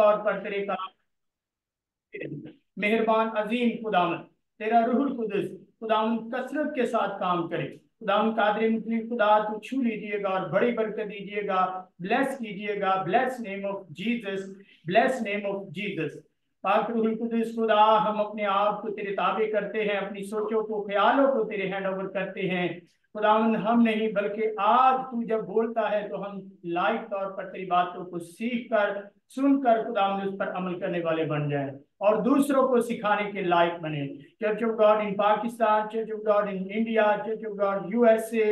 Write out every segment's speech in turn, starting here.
तौर पर तेरे कलाम, मेहरबान अजीम खुदावन, तेरा रूहुल कुदस खुदावन कसरत के साथ काम करे। खुदावन कादर मुतली खुदा तू छू लीजिएगा और बड़ी बरकत दीजिएगा, ब्लेस कीजिएगा। Bless name of Jesus, bless name of Jesus. पाक रूहुल कुदस खुदा, हम अपने आप को तेरे ताबे करते हैं, अपनी सोचों को ख्यालों को तेरे हैंड ओवर करते हैं। खुदावन हम नहीं बल्कि आज तू जब बोलता है तो हम लाइक तौर पर तेरी बातों को सीख कर सुनकर खुदावन उस पर अमल करने वाले बन जाए और दूसरों को सिखाने के लायक बने। Church of God in Pakistan, church of God in India, church of God USA,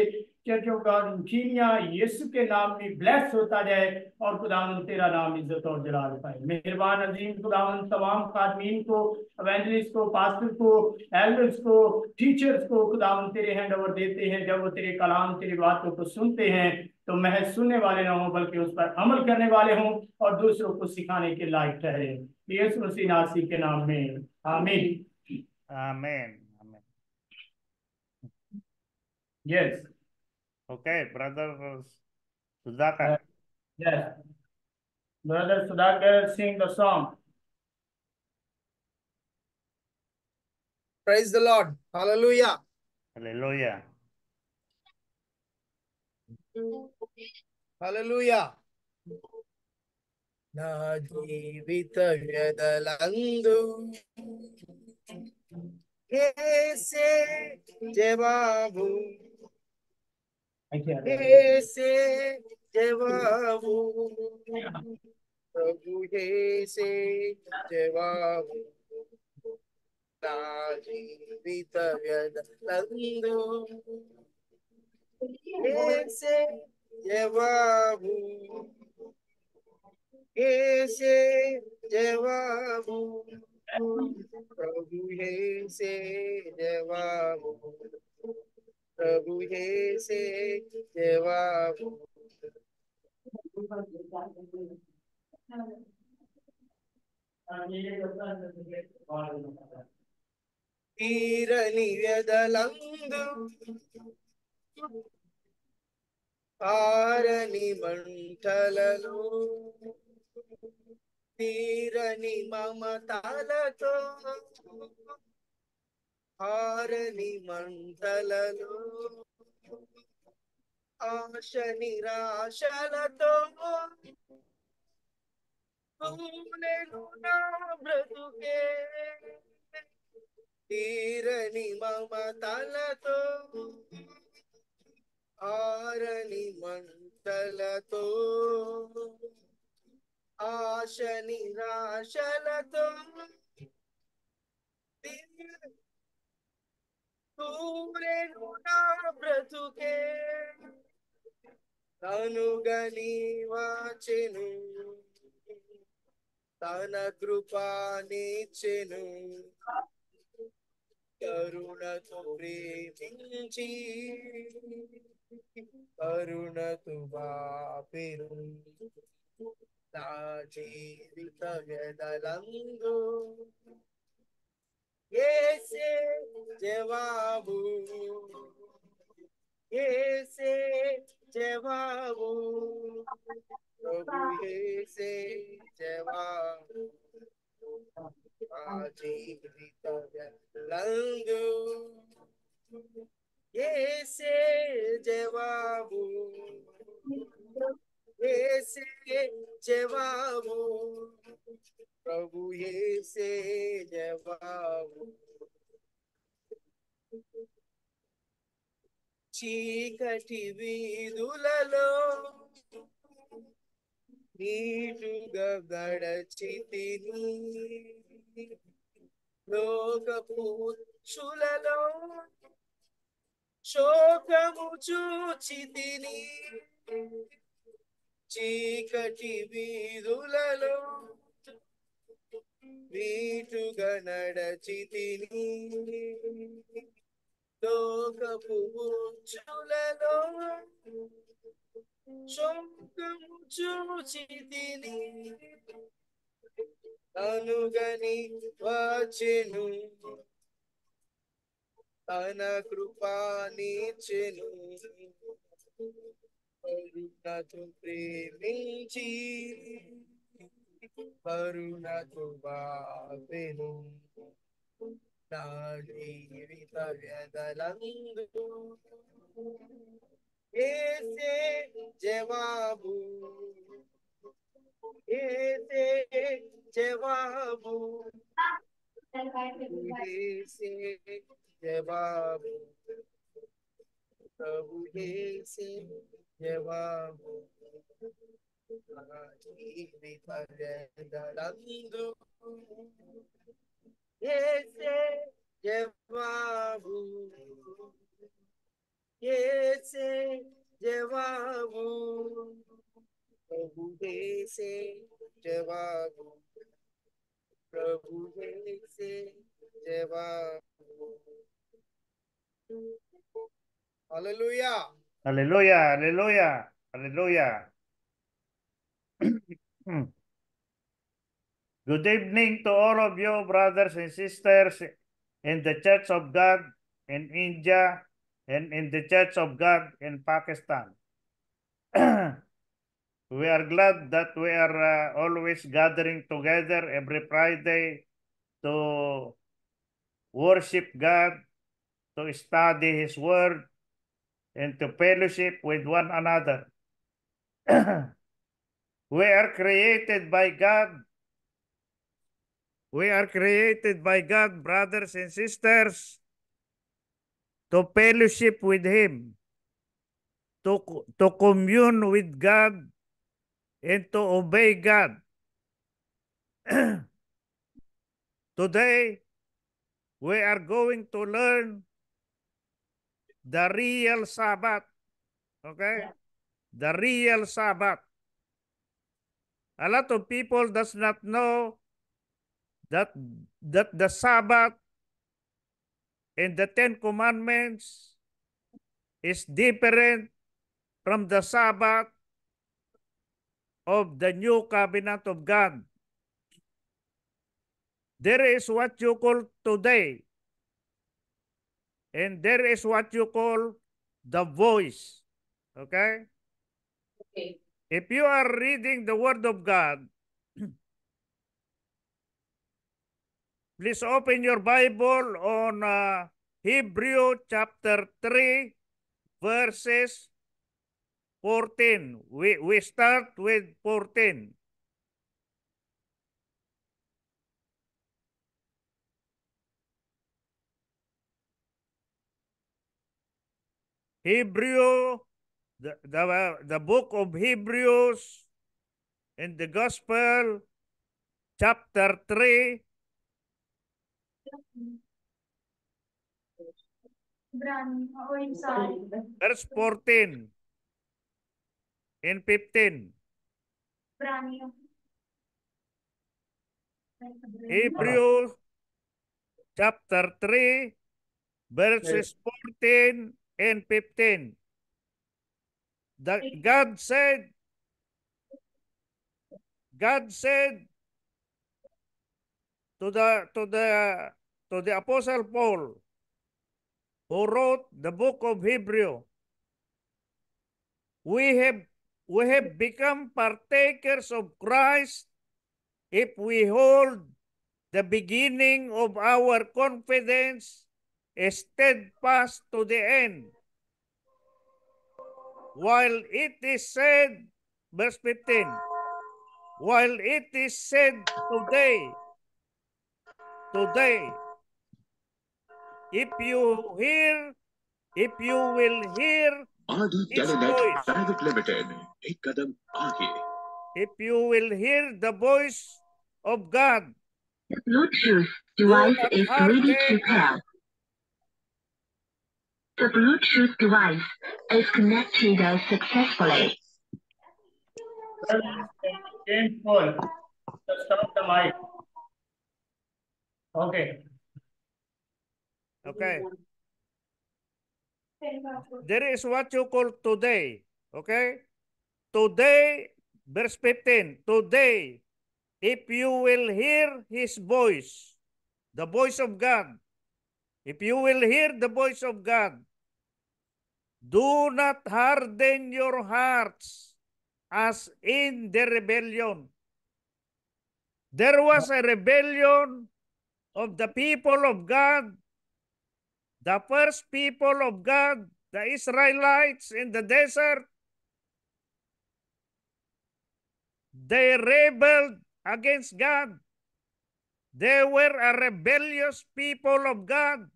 church of God in Kenya, Yeshu के नाम में ब्लेस होता जाए और खुदावन तेरा नाम इज्जत और जलाल पाए। मेहरबान अजीम खुदावन तमाम खादमीन को, एवेंजलिस्ट को, पास्टर को, एल्डर्स को, टीचर्स को खुदावन तेरे हैंड ओवर देते हैं। जब वो तेरे कलाम तेरी बातों को सुनते हैं तो महज सुनने वाले ना हो बल्कि उस पर अमल करने वाले हों और दूसरों को सिखाने के लायक ठहरे। यीशु मसीह नासी के नाम में आमीन। Amen. Amen. Yes Okay, brother Sudhakar. Yes brother Sudhakar Singh the song. Praise the Lord. Hallelujah. Hallelujah. Hallelujah. నా జీవిత వ్యధలందు యేసే జవాబు, యేసే జవాబు, ప్రభు యేసే జవాబు। నా జీవిత వ్యధలందు యేసే జవాబు, యేసే జవాబు, ప్రభు యేసే జవాబు, ప్రభు యేసే జవాబు। తీరని వ్యధలందు ఆరని మంటలలో, తీరని మమతాలతో ఆరని మంటలలో, ఆశ నిరాశలతో కూలెను నా బ్రతుకే, తీరని మమతాలతో ఆరని మంటలతో, ఆశ నిరాశలతో కూలెను నా బ్రతుకే, తనుగని వాచెను తన కృపానిచ్చెను, కరుణతో ప్రేమించి కరుణతో బాపెను। నా జీవిత వ్యధలందు యేసే జవాబు, యేసే జవాబు, ప్రభు యేసే జవాబు। నా జీవిత వ్యధలందు యేసే జవాబు, యేసే జవాబు, ప్రభు యేసే జవాబు। చీకటి వీధులలో నీటుగా గడచితిని, లోకపు ఉచ్చులలో శోకము చూచితిని, చీకటి వీధులలో నీటుగా నడచితిని, లోకపు ఉచ్చులలో శోకము చూచితిని, అనుగని వచ్చెను తన కృపానిచ్చెను, కరుణతో ప్రేమించి కరుణతో బాపెను నా జీవిత వ్యధలందు ఏసే జవాబు ఏసే జవాబు ఏసే జవాబు ప్రభు ఏసే జవాబు నా జీవిత వ్యధలందు ఏసే జవాబు ఏసే జవాబు ప్రభు ఏసే జవాబు ప్రభు ఏసే జవాబు హల్లెలూయా Hallelujah, hallelujah, hallelujah. Good evening to all of you, brothers and sisters in the Church of God in India and in the Church of God in Pakistan. We are glad that we are always gathering together every Friday to worship God, to study His Word, and to fellowship with one another. We are created by God. We are created by God, brothers and sisters, to fellowship with Him, to commune with God, and to obey God. Today, we are going to learn the real Sabbath. Okay? The real Sabbath. A lot of people does not know that the Sabbath and the Ten Commandments is different from the Sabbath of the New Covenant of God. There is what you call today, and there is what you call the voice. Okay? Okay. If you are reading the Word of God, please open your Bible on Hebrew chapter 3, verses 14. We start with 14. Hebrew, the book of Hebrews in the Gospel, chapter 3, verse 14 and 15. Hebrews chapter 3, verses 14 and 15. God said to the Apostle Paul, who wrote the book of Hebrew, we have become partakers of Christ if we hold the beginning of our confidence steadfast to the end. While it is said, verse 15, while it is said today, if you will hear RD his Telenet voice, Private Limited, एक कदम आगे. if you will hear the voice of God, The Bluetooth do device not is ready to harden pair. The Bluetooth device is connected successfully. James Paul, just stop the mic. Okay. Okay. There is what you call today. Okay? Today, verse 15. Today, if you will hear his voice, the voice of God, if you will hear the voice of God, do not harden your hearts as in the rebellion. There was a rebellion of the people of God, the first people of God, the Israelites in the desert. They rebelled against God. They were a rebellious people of God.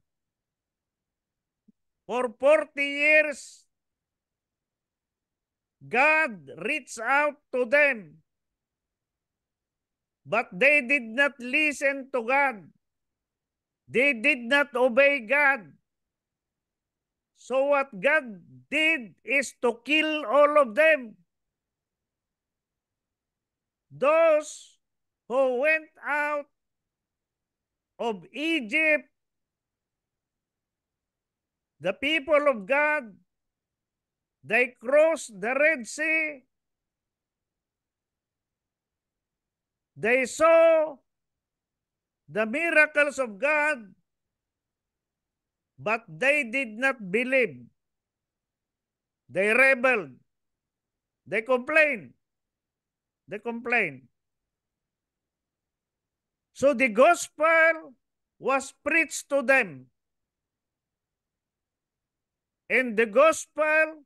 For 40 years, God reached out to them, but they did not listen to God. They did not obey God. So what God did is to kill all of them. Those who went out of Egypt, the people of God, they crossed the Red Sea. They saw the miracles of God, but they did not believe. They rebelled. They complained. They complained. So the gospel was preached to them. And the gospel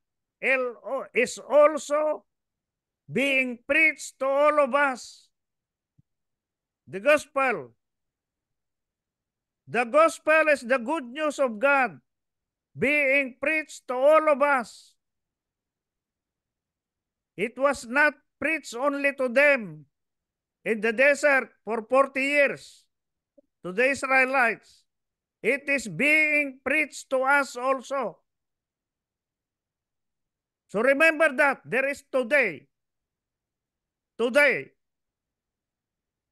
is also being preached to all of us. The gospel. The gospel is the good news of God being preached to all of us. It was not preached only to them in the desert for 40 years, to the Israelites. It is being preached to us also. So remember that there is today. Today.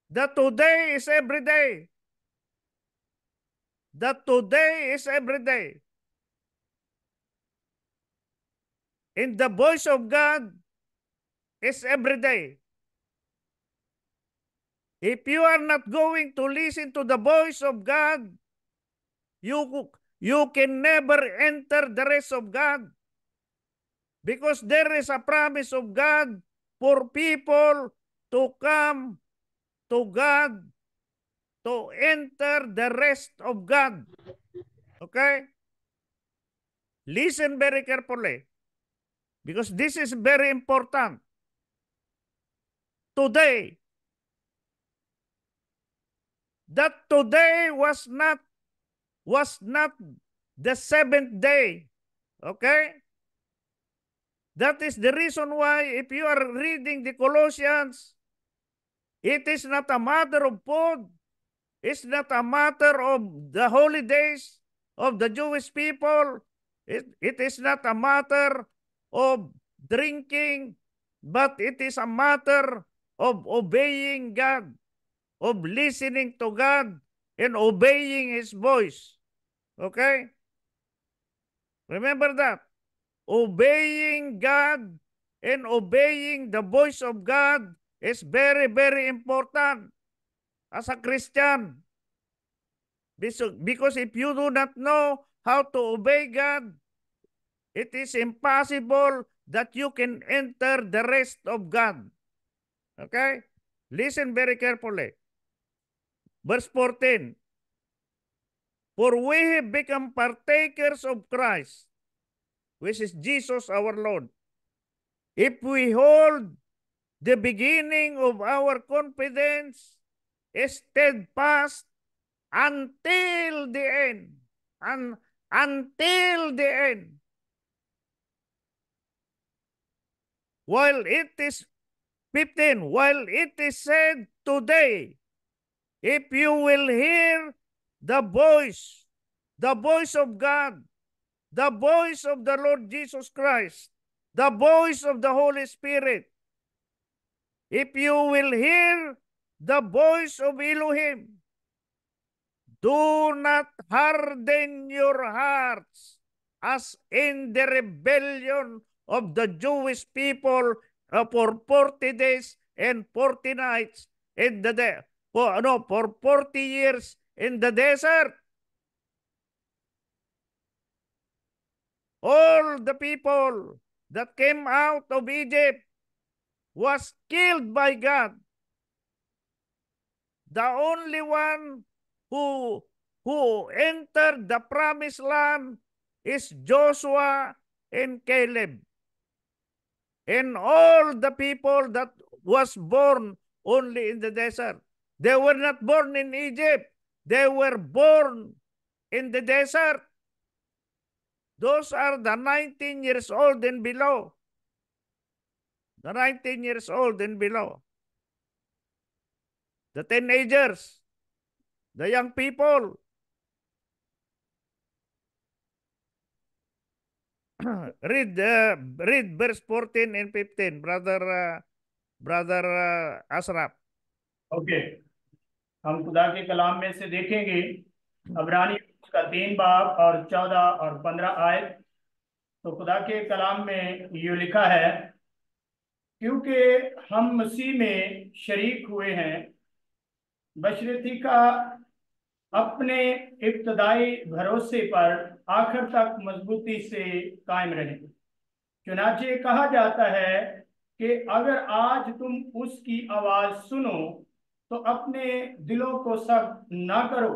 The today is every day. The today is every day. And the voice of God is every day. If you are not going to listen to the voice of God, you can never enter the rest of God. Because there is a promise of God for people to come to God, to enter the rest of God. Okay? Listen very carefully. Because this is very important. Today, that today was not the seventh day. Okay? That is the reason why if you are reading the Colossians, it is not a matter of food. It's not a matter of the holidays of the Jewish people. It is not a matter of drinking, but it is a matter of obeying God, of listening to God and obeying His voice. Okay? Remember that. Obeying God and obeying the voice of God is very, very important as a Christian. Because if you do not know how to obey God, it is impossible that you can enter the rest of God. Okay? Listen very carefully. Verse 14. For we have become partakers of Christ, which is Jesus our Lord, if we hold the beginning of our confidence steadfast until the end. Until the end. While it is 15, while it is said today, if you will hear the voice of God, the voice of the Lord Jesus Christ, the voice of the Holy Spirit, if you will hear the voice of Elohim, do not harden your hearts as in the rebellion of the Jewish people for 40 days and 40 nights in the for 40 years in the desert. All the people that came out of Egypt was killed by God. the only one who entered the promised land is Joshua and Caleb. And all the people that was born only in the desert. They were not born in Egypt. They were born in the desert. Those are the 19 years old and below. The 19 years old and below. The teenagers. The young people. read verse 14 and 15, brother Ashraf. Okay, हम खुदा के कलाम में से देखेंगे अब्रानी का 3 बाब और 14 और 15 आयत। तो खुदा के कलाम में ये लिखा है, क्योंकि हम मसीह में शरीक हुए हैं, बशरती का अपने इब्तदाई भरोसे पर आखिर तक मजबूती से कायम रहे। चुनाचे कहा जाता है कि अगर आज तुम उसकी आवाज सुनो तो अपने दिलों को सख्त ना करो,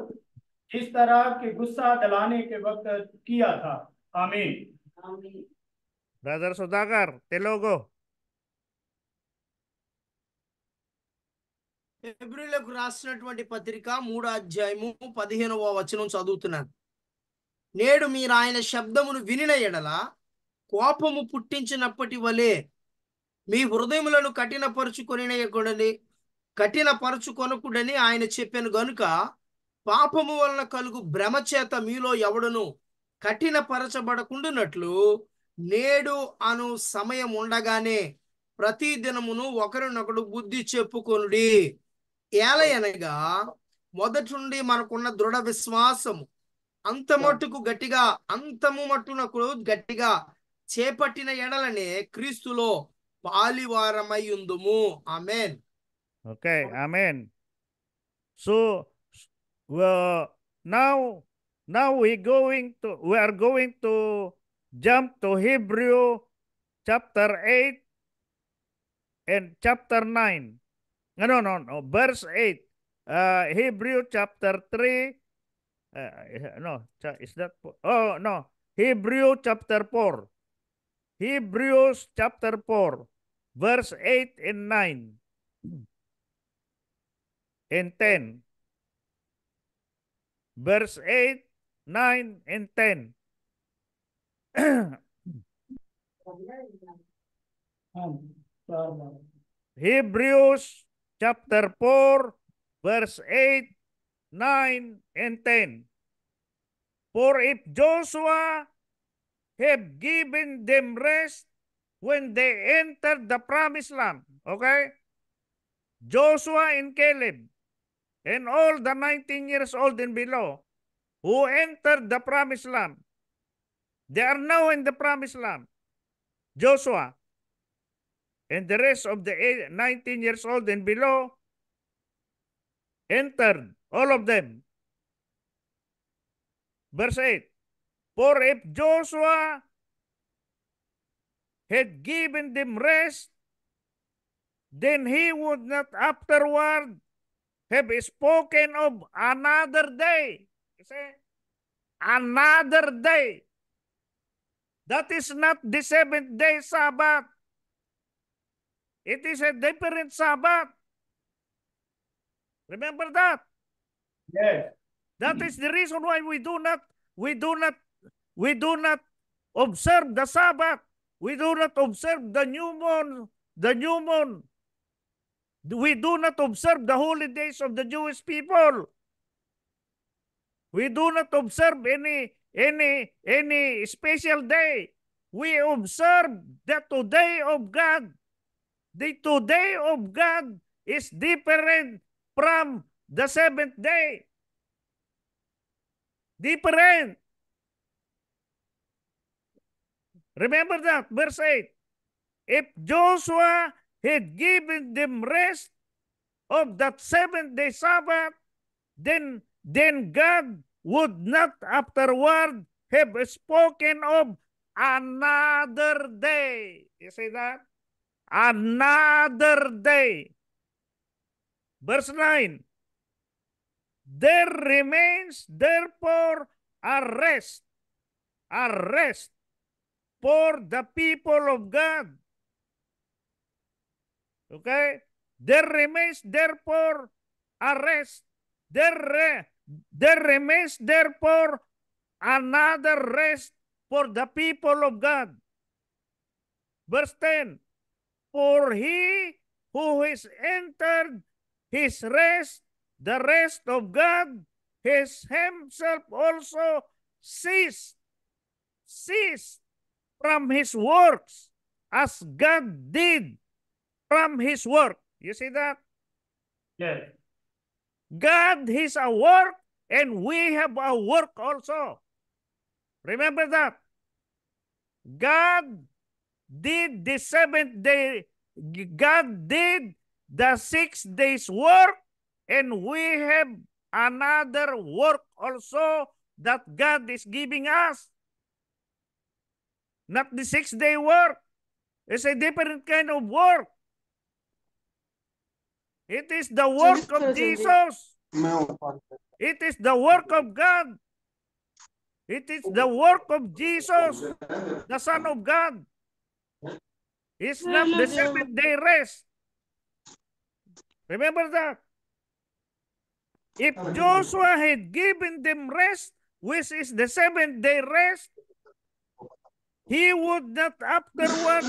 इस तरह के गुस्सा दिलाने के वक्त किया था। आमीन। Brother Sudagar, Telugu. హెబ్రీయులకు రాసినటువంటి పత్రిక 3వ అధ్యాయము 15వ వచనం చదువుతున్నాను. నేడు మీరు ఆయన శబ్దమును వినిన ఎడల కోపము పుట్టించినప్పటి వలె మీ హృదయములను కఠినపరచుకొనకుడని ఆయన చెప్పాను గనుక పాపము వలన కలుగు భ్రమ చేత మీలో ఎవడును కఠినపరచబడకుండునట్లు నేడు అను సమయం ఉండగానే ప్రతి దినమును ఒకరినొకడు బుద్ధి చెప్పుకొనుడి. ఏలయనగా మొదటి నుండి మనకున్న దృఢ విశ్వాసము అంతము మట్టునకు గట్టిగా చేపట్టిన ఎడలనే క్రీస్తులో పాలివారమై ఉందుము. ఆమేన్. Okay, amen. So now we are going to jump to Hebrew chapter 8 and chapter 9. No, verse 8. Hebrew chapter 3. Is that? Oh, no. Hebrew chapter 4. Hebrews chapter 4, verse 8 and 9 and 10. Verse 8, 9, and 10. Hebrews chapter 4, verse 8, 9, and 10. For if Joshua have given them rest when they entered the promised land, okay? Joshua and Caleb and all the 19 years old and below who entered the promised land, they are now in the promised land. Joshua and the rest of the 19 years old and below entered, all of them. Verse 8, for if Joshua had given them rest, then he would not afterward have spoken of another day. You see? Another day. That is not the 7th-day Sabbath. It is a different Sabbath. Remember that? Yes. That is the reason why we do not observe the Sabbath. We do not observe the new moon. We do not observe the holy days of the Jewish people. We do not observe any special day. We observe the today of God. The today of God is different from the 7th day. Different. Remember that, verse 8. If Joshua had given them rest of that 7th-day Sabbath, then God would not afterward have spoken of another day. You see that? Another day. Verse 9. There remains therefore a rest for the people of God. Okay? There remains therefore a rest. There remains therefore another rest for the people of God. Verse 10, for he who has entered his rest, the rest of God, has himself also ceased from his works as God did from his work. You see that? Yes. God is a work and we have a work also. Remember that. God did the 7th day. God did the 6 days work, and we have another work also that God is giving us. Not the 6-day work. It's a different kind of work. It is the work of Jesus. It is the work of God. It is the work of Jesus, the Son of God. It's not the 7th-day rest. Remember that. If Joshua had given them rest, which is the 7th-day rest, he would not afterward,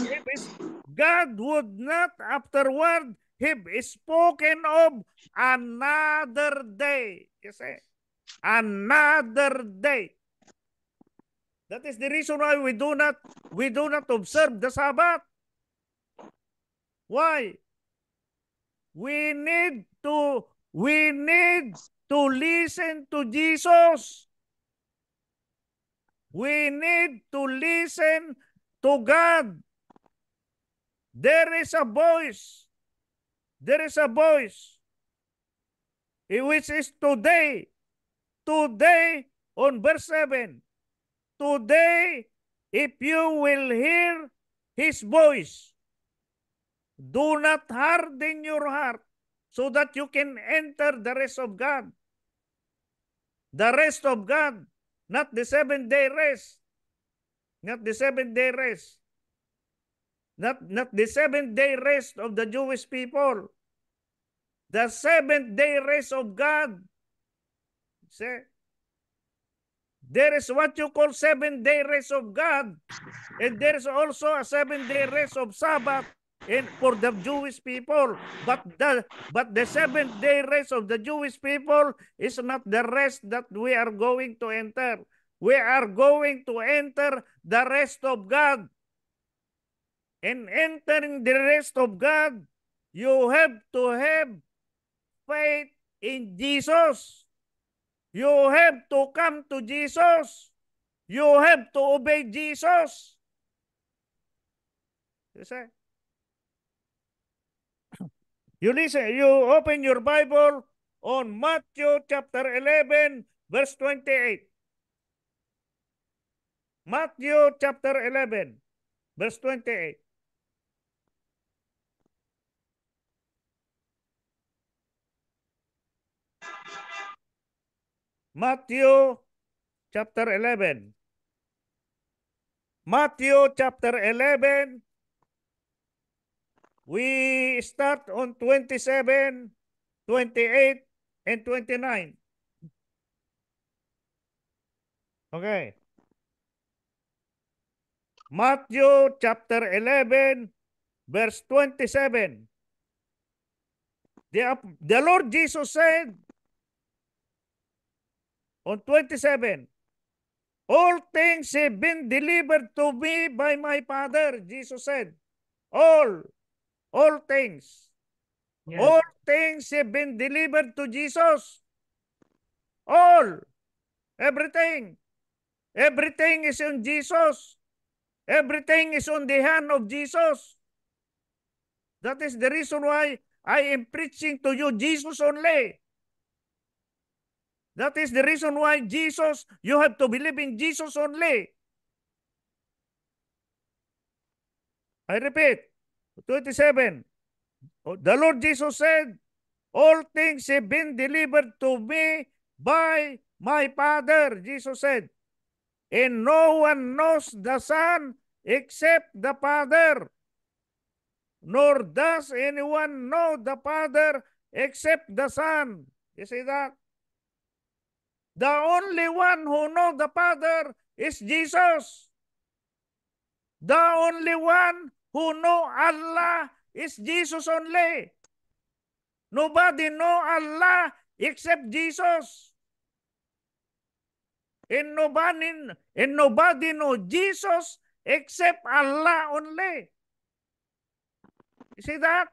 God would not afterward have spoken of another day. You see? Another day. That is the reason why we do not observe the Sabbath. Why? We need to listen to Jesus. We need to listen to God. There is a voice. There is a voice. Which is today. Today on verse 7. Today, if you will hear his voice, do not harden your heart so that you can enter the rest of God. The rest of God, not the 7th-day rest. Not the 7th-day rest. Not the 7th-day rest of the Jewish people. The 7th-day rest of God. See? There is what you call 7th-day rest of God. And there is also a 7th-day rest of Sabbath for the Jewish people. But the 7th-day rest of the Jewish people is not the rest that we are going to enter. We are going to enter the rest of God. And entering the rest of God, you have to have faith in Jesus. You have to come to Jesus. You have to obey Jesus. You see? You listen, you open your Bible on Matthew chapter 11, verse 28. Matthew chapter 11, verse 28. Matthew chapter 11. Matthew chapter 11. We start on 27, 28, and 29. Okay. Matthew chapter 11, verse 27. The Lord Jesus said on 27, all things have been delivered to me by my Father. Jesus said, all things. Yes. All things have been delivered to Jesus. All. Everything. Everything is on Jesus. Everything is on the hand of Jesus. That is the reason why I am preaching to you Jesus only. That is the reason why Jesus, you have to believe in Jesus only. I repeat, 27. The Lord Jesus said, All things have been delivered to me by my Father, Jesus said. And no one knows the Son except the Father, nor does anyone know the Father except the Son. You see that? The only one who knows the Father is Jesus. The only one who knows Allah is Jesus only. Nobody knows Allah except Jesus. And nobody knows Jesus except Allah only. You see that?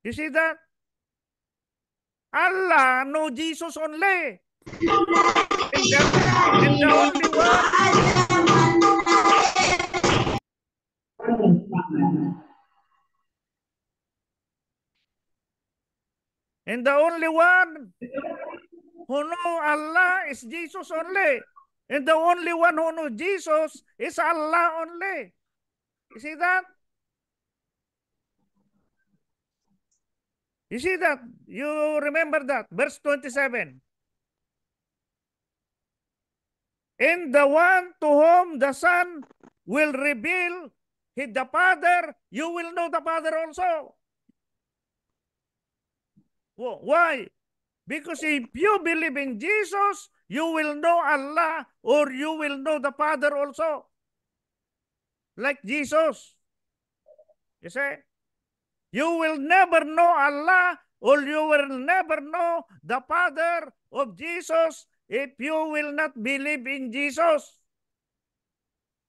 You see that? Allah knows Jesus only. And the only one. And the only one who knows Allah is Jesus only. And the only one who knows Jesus is Allah only. You see that? You see that? You remember that? Verse 27. And the one to whom the Son will reveal the Father, you will know the Father also. Why? Because if you believe in Jesus, you will know Allah or you will know the Father also. Like Jesus. You see? You will never know Allah or you will never know the Father of Jesus if you will not believe in Jesus.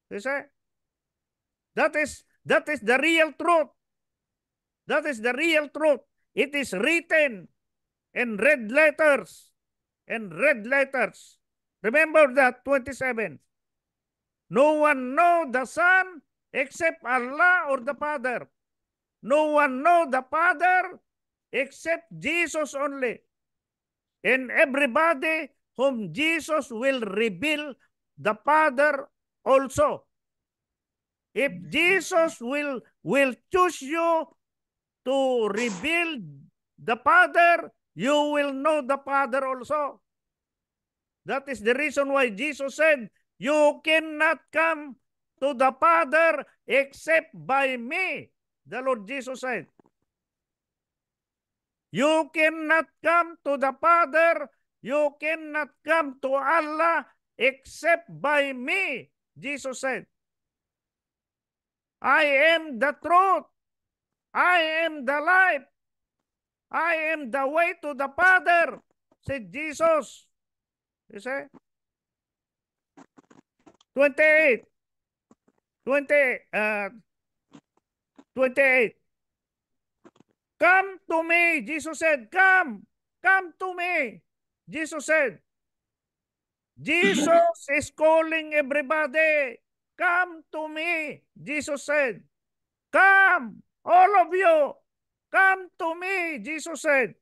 You see? That is the real truth. That is the real truth. It is written in red letters. In red letters. Remember that, 27. No one knows the Son except Allah or the Father. No one knows the Father except Jesus only. And everybody whom Jesus will reveal the Father also. If Jesus will choose you to reveal the Father, you will know the Father also. That is the reason why Jesus said, you cannot come to the Father except by me. The Lord Jesus said, you cannot come to the Father, you cannot come to Allah except by me. Jesus said, I am the truth. I am the life. I am the way to the Father, said Jesus. You see? 28. 28. Come to me, Jesus said. Come to me. Jesus said. Jesus is calling everybody. Come to me, Jesus said. Come, all of you. Come to me, Jesus said.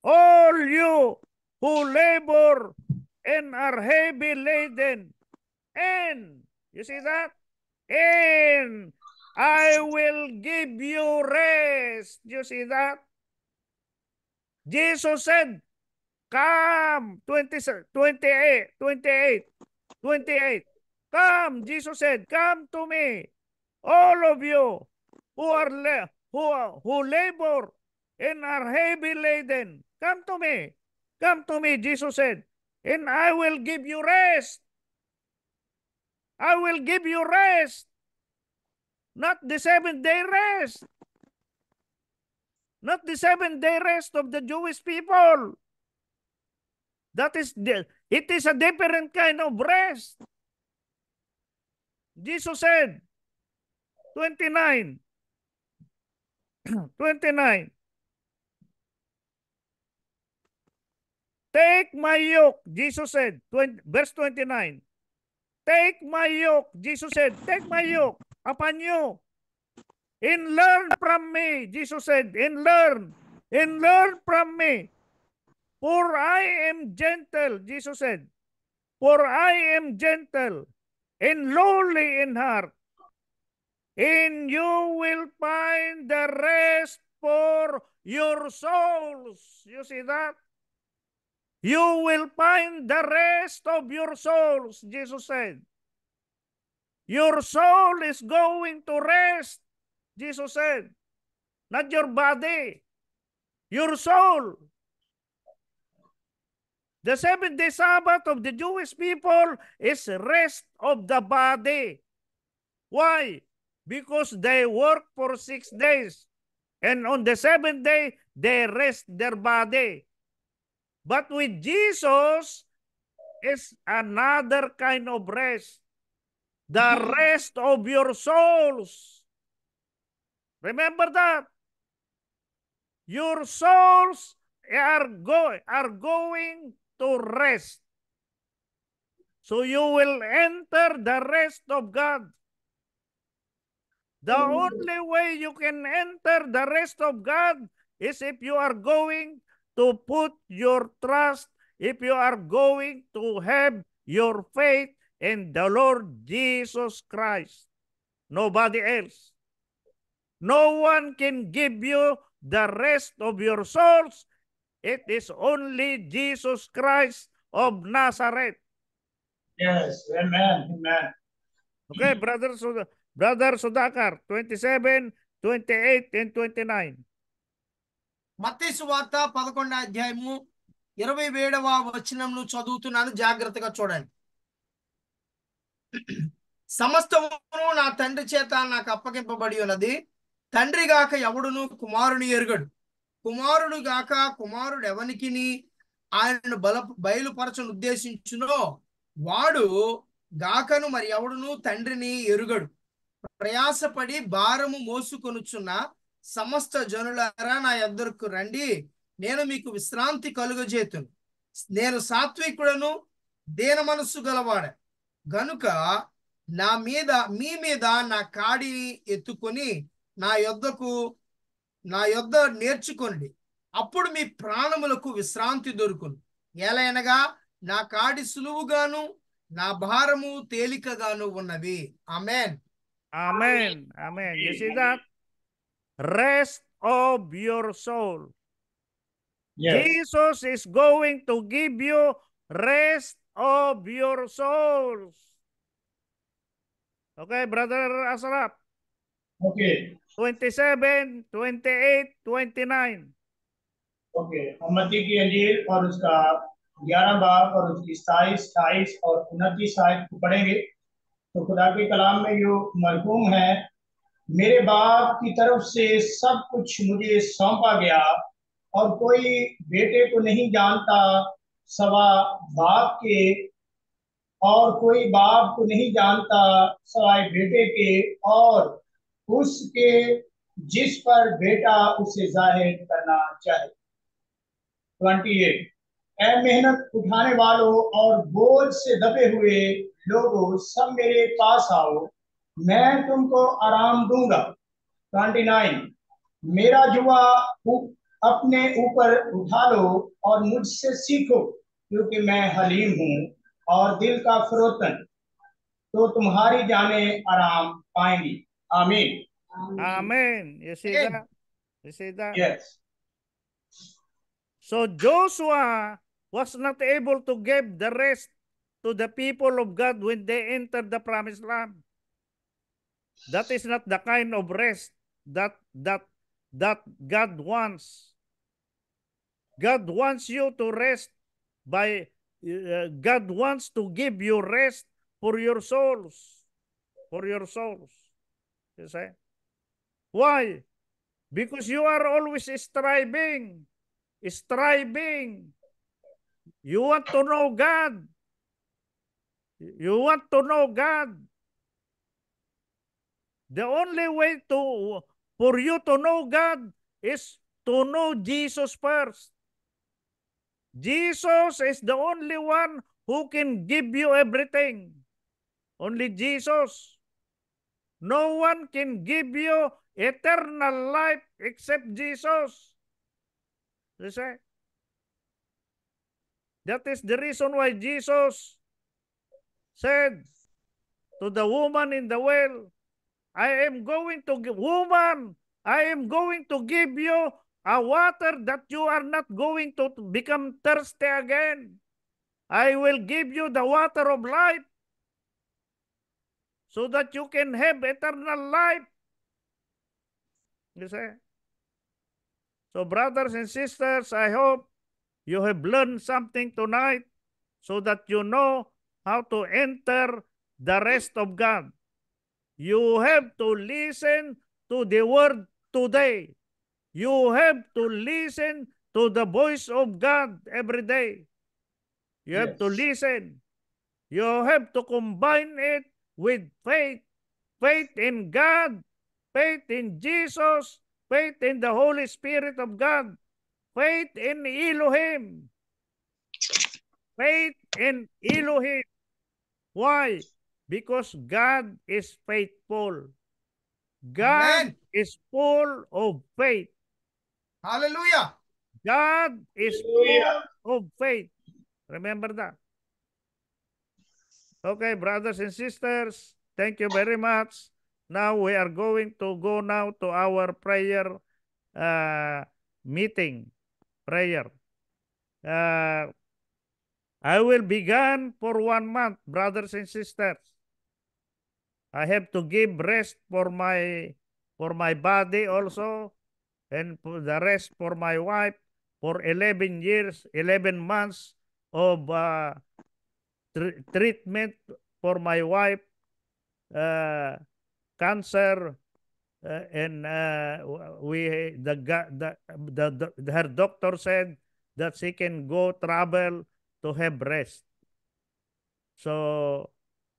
All you who labor and are heavy laden. And, you see that? And I will give you rest. You see that? Jesus said, come, 28. Come, Jesus said, come to me, all of you who labor and are heavy laden. Come to me, Jesus said, and I will give you rest. I will give you rest. Not the 7-day rest. Not the 7-day rest of the Jewish people. It is a different kind of rest. Jesus said, 29. 29. Take my yoke, Jesus said, verse 29. Take my yoke, Jesus said, take my yoke upon you and learn from me, Jesus said, and learn from me. For I am gentle, Jesus said, for I am gentle and lowly in heart, and you will find the rest for your souls. You see that? You will find the rest of your souls, Jesus said. Your soul is going to rest, Jesus said. Not your body, your soul. The 7-day Sabbath of the Jewish people is rest of the body. Why? Because they work for 6 days. And on the 7th day, they rest their body. But with Jesus, is another kind of rest. The rest of your souls. Remember that. Your souls are going to rest. So you will enter the rest of God. The only way you can enter the rest of God is if you are going to put your trust, if you are going to have your faith in the Lord Jesus Christ. Nobody else. No one can give you the rest of your souls. It is only Jesus Christ of Nazareth. Yes, amen, amen. Okay, Brother Sudhakar, 27, 28, and 29. మత్తయి సువార్త 11వ అధ్యాయము 27వ వచనంను చదువుతున్నాను, జాగ్రత్తగా చూడండి. సమస్తమును నా తండ్రి చేత నాకు అప్పగింపబడి ఉన్నది. తండ్రి గాక ఎవడును కుమారుని ఎరుగడు, కుమారుడు గాక కుమారుడు ఎవనికిని ఆయనను బయలుపరచను ఉద్దేశించునో వాడు గాకను మరి ఎవడును తండ్రిని ఎరుగడు. ప్రయాసపడి భారము మోసుకొనుచున్న సమస్త జనులారా నా యొద్దకు రండి, నేను మీకు విశ్రాంతి కలుగజేతును. నేను సాత్వికుడను దీన మనస్సు గలవాడ గనుక మీ మీద నా కాడిని ఎత్తుకొని నా యొద్ద నేర్చుకొనుడి, అప్పుడు మీ ప్రాణములకు విశ్రాంతి దొరుకును. ఎలయనగా నా కాడి సులువుగాను నా భారము తేలికగాను ఉన్నవి. ఆమేన్. Amen. Amen. You see that? Rest of your soul. Yes. Jesus is going to give you rest of your souls. Okay, Brother Asraf. Okay. 27, 28, 29. Okay, मत्ती की अंजील और उसका 11 बाब और उसकी 27, 28 और 29 आयत को पढ़ेंगे तो खुदा के कलाम में जो मरहूम है, मेरे बाप की तरफ से सब कुछ मुझे सौंपा गया और कोई बेटे को नहीं जानता सवा बाप के, और कोई बाप को नहीं जानता सवाए बेटे के और उसके जिस पर बेटा उसे जाहिर करना चाहे। 28 ऐ मेहनत उठाने वालों और बोझ से दबे हुए लोगों, सब मेरे पास आओ, मैं तुमको आराम दूंगा। 29 मेरा जुआ अपने ऊपर उठा लो और मुझसे सीखो, क्योंकि मैं हलीम हूँ और दिल का फरोतन, तो तुम्हारी जानें आराम पाएंगी। आमीन। Amen. You see Amen. that? You see that? Yes. So Joshua was not able to give the rest to the people of God when they entered the promised land. That is not the kind of rest that God wants. God wants you to rest God wants to give you rest for your souls. For your souls. You see? Why? Because you are always striving. You want to know God. You want to know God. The only way for you to know God is to know Jesus first. Jesus is the only one who can give you everything. Only Jesus. No one can give you eternal life except Jesus. You see? That is the reason why Jesus said to the woman in the well, I am going to give, woman, I am going to give you a water that you are not going to become thirsty again. I will give you the water of life so that you can have eternal life. You see? So brothers and sisters, I hope you have learned something tonight so that you know how to enter the rest of God. You have to listen to the word today. You have to listen to the voice of God every day. You have to Yes. listen. You have to combine it with faith. Faith in God, faith in Jesus, faith in the Holy Spirit of God, faith in Elohim. Faith in Elohim. Why? Because God is faithful. God Amen. is full of faith. Hallelujah. God is full of faith. Remember that. Okay, brothers and sisters, thank you very much. Now we are going to go now to our prayer meeting. Prayer. I will begin for 1 month, brothers and sisters. I have to give rest for my body also, and for the rest for my wife for 11 years, 11 months of treatment for my wife, cancer, and her doctor said that she can go travel to have rest. So,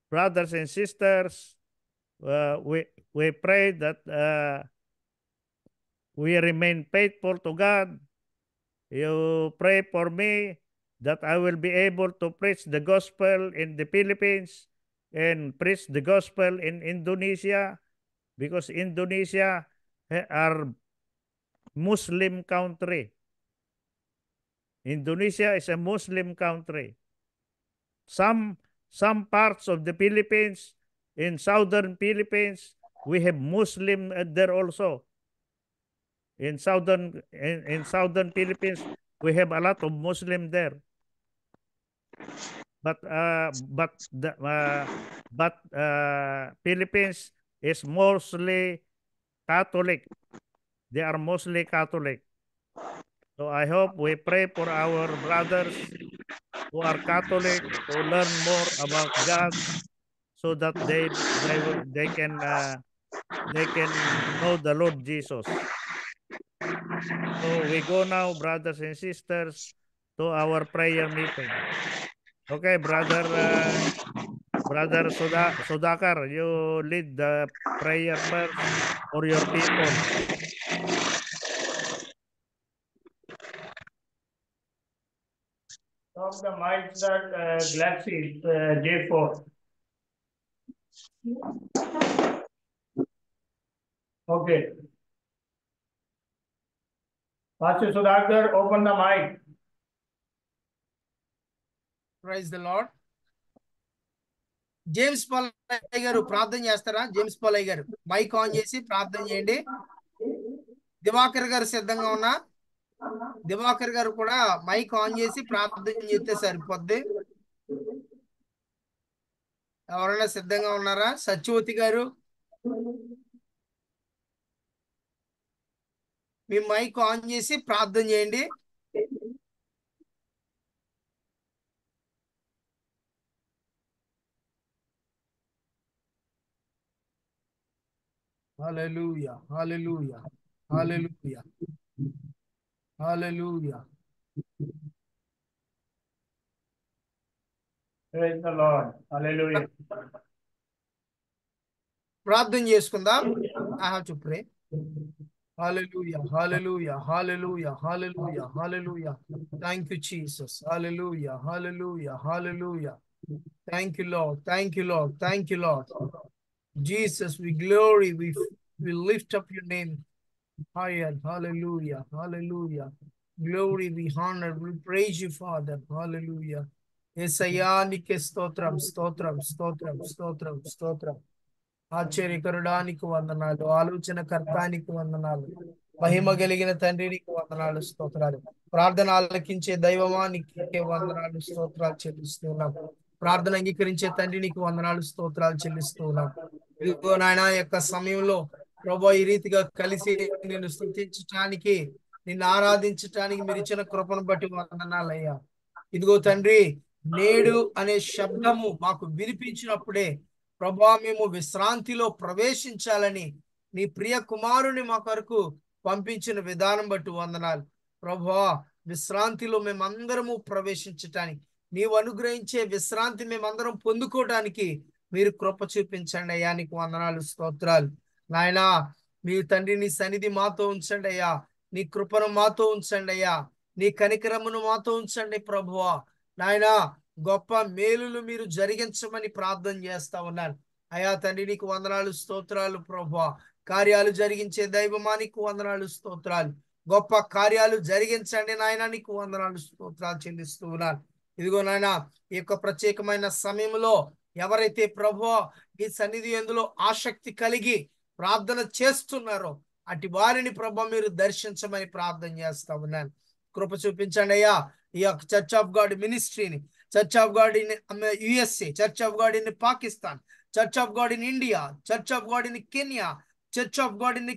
brothers and sisters, we pray that we remain faithful to God. You pray for me that I will be able to preach the gospel in the Philippines and preach the gospel in Indonesia, because Indonesia are Muslim country. Indonesia is a Muslim country. Some parts of the Philippines, in southern Philippines, we have Muslim there also. In southern Philippines, we have a lot of Muslim there. But Philippines is mostly Catholic. They are mostly Catholic. So I hope we pray for our brothers who are Catholic to learn more about God, so that they can know the Lord Jesus. So we go now, brothers and sisters, to our prayer meeting. Okay, brother Sudakar, you lead the prayer first for your people. Stop the mics that glasses J4. Okay. Pastor Sudhakar, open the mic. Praise the Lord. James Palaiah garu ప్రార్థన చేస్తారా? James Palaiah గారు mic on చేసి ప్రార్థన చేయండి. దివాకర్ గారు సిద్ధంగా ఉన్నా? దివాకర్ గారు కూడా మైక్ ఆన్ చేసి ప్రార్థన చేస్తే సరిపోద్ది. ఎవరైనా సిద్ధంగా ఉన్నారా? సత్యవతి గారు మీ మైక్ ఆన్ చేసి ప్రార్థన చేయండి. హల్లెలూయా, హల్లెలూయా, హల్లెలూయా, హల్లెలూయా. Praise the Lord. Hallelujah. ప్రార్థన చేసుకుందాం. I have to pray. Hallelujah, hallelujah, hallelujah, hallelujah, hallelujah. Thank you, Jesus. Hallelujah, hallelujah, hallelujah. Thank you, Lord. Thank you, Lord. Thank you, Lord. Jesus, we glory, we lift up your name higher. Hallelujah, hallelujah. Glory, we honor, we praise you, Father. Hallelujah. యేసయ్యా నీకే స్తోత్రం, స్తోత్రం, స్తోత్రం, స్తోత్రం, స్తోత్రం. ఆశ్చర్యకరుడానికి వందనాలు, ఆలోచన కర్తానికి వందనాలు, మహిమ కలిగిన తండ్రి నీకు వందనాలు, స్తోత్రాలు. ప్రార్థన ఆలకించే దైవమా నీకే వందనాలు, స్తోత్రాలు చెల్లిస్తున్నాం. ప్రార్థన అంగీకరించే తండ్రి నీకు వందనాలు, స్తోత్రాలు చెల్లిస్తున్నాం. ఇదిగో నాయన యొక్క సమయంలో ప్రభు ఈ రీతిగా కలిసి నిన్ను స్తుతించటానికి, నిన్ను ఆరాధించటానికి మీరు ఇచ్చిన కృపను బట్టి వందనాలయ్యా. ఇదిగో తండ్రి, నేడు అనే శబ్దము మాకు వినిపించినప్పుడే ప్రభా మేము విశ్రాంతిలో ప్రవేశించాలని నీ ప్రియ కుమారుని మా కొరకు పంపించిన విధానం బట్టి వందనాలు ప్రభా. విశ్రాంతిలో మేమందరము ప్రవేశించటానికి, నీవు అనుగ్రహించే విశ్రాంతి మేమందరం పొందుకోవడానికి మీరు కృప చూపించండి అయ్యా. నీకు వందనాలు, స్తోత్రాలు. నాయనా మీ తండ్రి నీ సన్నిధి మాతో ఉంచండి అయ్యా, నీ కృపను మాతో ఉంచండి అయ్యా, నీ కనికరమును మాతో ఉంచండి ప్రభువా. నాయనా గొప్ప మేలులు మీరు జరిగించమని ప్రార్థన చేస్తా ఉన్నాను అయ్యా. తండ్రి నీకు వందనాలు, స్తోత్రాలు ప్రభువా. కార్యాలు జరిగించే దైవమా నీకు వందనాలు, స్తోత్రాలు. గొప్ప కార్యాలు జరిగించండి నాయన, నీకు వందనాలు, స్తోత్రాలు చెల్లిస్తూ ఉన్నాను. ఇదిగో నాయన ఈ యొక్క ప్రత్యేకమైన సమయంలో ఎవరైతే ప్రభువా ఈ సన్నిధి ఎందులో ఆసక్తి కలిగి ప్రార్థన చేస్తున్నారో అటు వారిని ప్రభు మీరు దర్శించమని ప్రార్థన చేస్తా ఉన్నాను. కృప చూపించండి అయ్యా. ఈ యొక్క చర్చ్ ఆఫ్ గాడ్ మినిస్ట్రీని, church of God in USA, church of God in Pakistan, church of God in India, church of God in Kenya, church of God in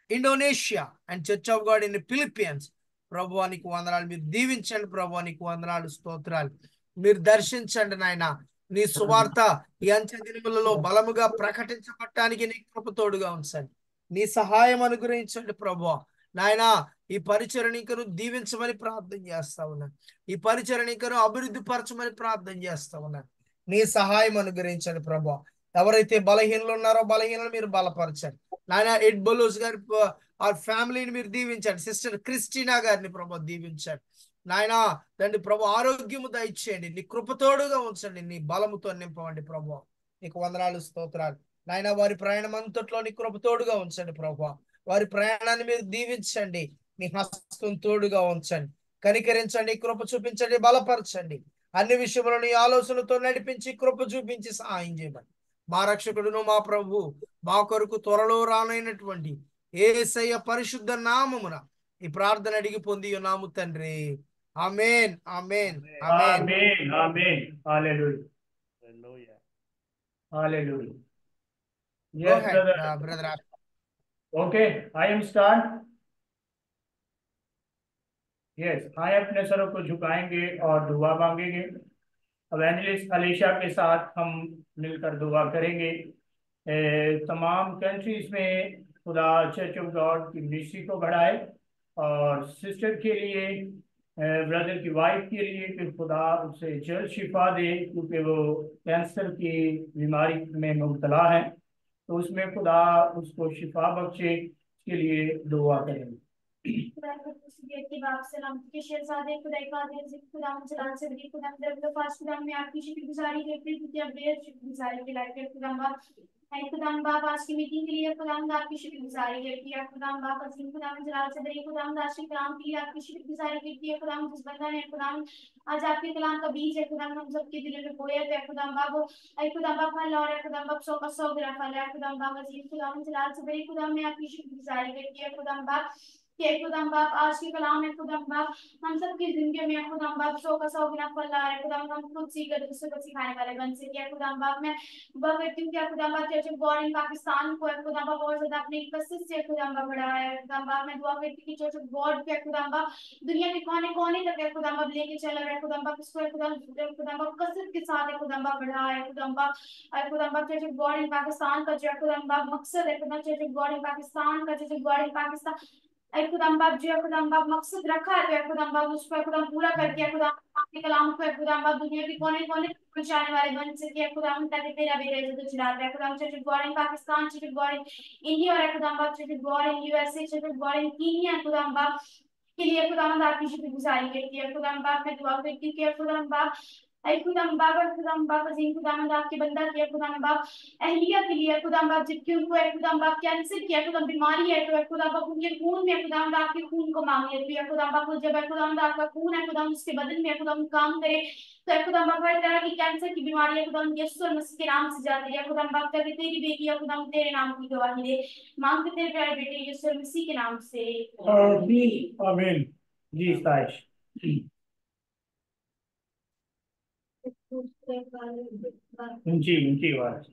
Indonesia and church of God in Philippines. ప్రభువానికి వందనాలు, మీరు దీవించండి ప్రభువానికి వందనాలు, స్తోత్రాలు. మీరు దర్శించండి నాయన. నీ సువార్త ఈ అంచె దినములలో బలముగా ప్రకటించబడటానికి నీ కృప తోడుగా ఉంచండి, నీ సహాయం అనుగ్రహించండి ప్రభువా. నాయనా ఈ పరిచరణికను దీవించమని ప్రార్థన చేస్తా ఉన్నాను, ఈ పరిచరణికను అభివృద్ధి పరచమని ప్రార్థన చేస్తా ఉన్నాను. నీ సహాయం అనుగ్రహించండి ప్రభువా. ఎవరైతే బలహీనలు ఉన్నారో బలహీనలు మీరు బలపరచండి నాయన. ఎడ్ బలోస్ గారి ఆ ఫ్యామిలీని మీరు దీవించండి. సిస్టర్ క్రిస్టినా గారిని ప్రభు దీవించండి నాయనా. తండ్రి ప్రభు ఆరోగ్యము దయచేయండి, నీ కృపతోడుగా ఉంచండి, నీ బలముతో నింపవండి ప్రభు. నీకు వందనాలు, స్తోత్రాలు నాయన. వారి ప్రయాణం అంతట్లో నీ కృపతోడుగా ఉంచండి ప్రభు. వారి ప్రయాణాన్ని మీరు దీవించండి, నీ హస్తం తోడుగా ఉంచండి, కనికరించండి, కృప చూపించండి, బలపరచండి. అన్ని విషయంలో నీ ఆలోచనతో నడిపించి కృప చూపించి సహాయం చేయమని మా రక్షకుడును మా ప్రభు మా కొరకు త్వరలో రానైనటువంటి యేసయ్య పరిశుద్ధ నామమున ఈ ప్రార్థన అడిగి పొంది ఉన్నాము తండ్రి. ఆమేన్, ఆమేన్, ఆమేన్. Amen. Amen. Hallelujah. Hallelujah. Hallelujah. Go Yes, ahead, brother. brother. Okay, I am start. Yes, I अपने सरों को झुकाएंगे और दुआ मांगेंगे। एवेंजलिस्ट अलीशा के साथ हम मिलकर दुआ करेंगे। तमाम कंट्रीज में खुदा चर्च ऑफ गॉड की मिनिस्ट्री को बढ़ाए और सिस्टर के लिए, ब्रदर की वाइफ के लिए कि खुदा उसे जल्द शिफा दे, क्योंकि वो कैंसर की बीमारी में मुब्तला है, तो उसमें खुदा उसको शिफा बख्शे, इसके लिए दुआ करेंगे। की बात सलाम के शहजादे खुदा का दिल से खुदा जलाल से भी खुदा दर पास खुदा में आपकी शुक्रगुजारी करते हैं क्योंकि आप बेहद शुक्रगुजारी के लायक हैं खुदा बाप। खुदा बाप आज की मीटिंग के लिए खुदा आपकी शुक्रगुजारी करती है खुदा बाप। अजीम खुदा जलाल से बड़ी खुदा आज के कलाम के लिए आपकी शुक्रगुजारी करती है खुदा। जिस बंदा ने खुदा आज आपके कलाम का बीज है खुदा हम सबके दिल में बोया है खुदा बाप। खुदा बाप फल और खुदा बाप 100 का 100 ग्राम फल है खुदा बाप। अजीम खुदा जलाल से बड़ी खुदा में आपकी शुक्रगुजारी करती है खुदा बाप कि खुदाम बाप आज के कलाम है खुदाम बाप हम सब की जिंदगी में खुदाम बाप 100 का 100 गुना फल ला रहा है खुदाम। हम खुद सीखकर दूसरे को सिखाने वाले बन सके खुदाम बाप। मैं दुआ करती हूँ क्या खुदाम बाप church of God in Pakistan को है खुदाम बाप और ज्यादा अपनी कसरत से खुदाम बाप बढ़ाया है खुदाम बाप। मैं दुआ करती हूँ कि चर्च ऑफ गॉड के खुदाम बाप दुनिया के कोने कोने तक है खुदाम बाप लेके चला रहा है खुदाम बाप। इसको खुदाम बाप कसरत के साथ है खुदाम बाप बढ़ाया है खुदाम बाप। और खुदाम बाप church of God in Pakistan का जो है खुदाम बाप मकसद है खुदाम church of God in Pakistan का church of God in Pakistan खुदाम बाप जो है खुदाम बाप मकसद रखा है खुदाम बाप उसको खुदाम पूरा करके खुदाम आपके कलाम को खुदाम बाप दुनिया के कोने कोने पहुंचाने वाले बन सके खुदाम। ताकि तेरा भी रेज़ चलाता है खुदाम church of God in Pakistan, church of God in India और खुदाम बाप church of God in USA, church of God in Kenya खुदाम बाप के लिए खुदाम आपकी शुक्रगुजारी करती है खुदाम बाप। मैं दुआ करती हूँ कि खुदाम बाप ऐ खुदाम बाप और खुदाम बाप अजीम खुदाम आपके बंदा किया खुदाम बाप अहलिया के लिए खुदाम बाप जबकि उनको है खुदाम बाप कैंसर किया खुदाम बीमारी है तो है खुदाम बाप उनके खून में खुदाम बाप के खून को मांग लेती है खुदाम बाप जब है खुदाम बाप का खून है खुदाम उसके बदन में खुदाम काम करे तो है खुदाम बाप हर तरह की कैंसर की बीमारी है खुदाम यीशु मसीह के नाम से जाती है खुदाम बाप का तेरी बेटी है खुदाम तेरे नाम की गवाही दे मांगते तेरे प्यारे बेटे यीशु मसीह के नाम से आमीन आमीन। जी साइश ऊंची ऊंची आवाज।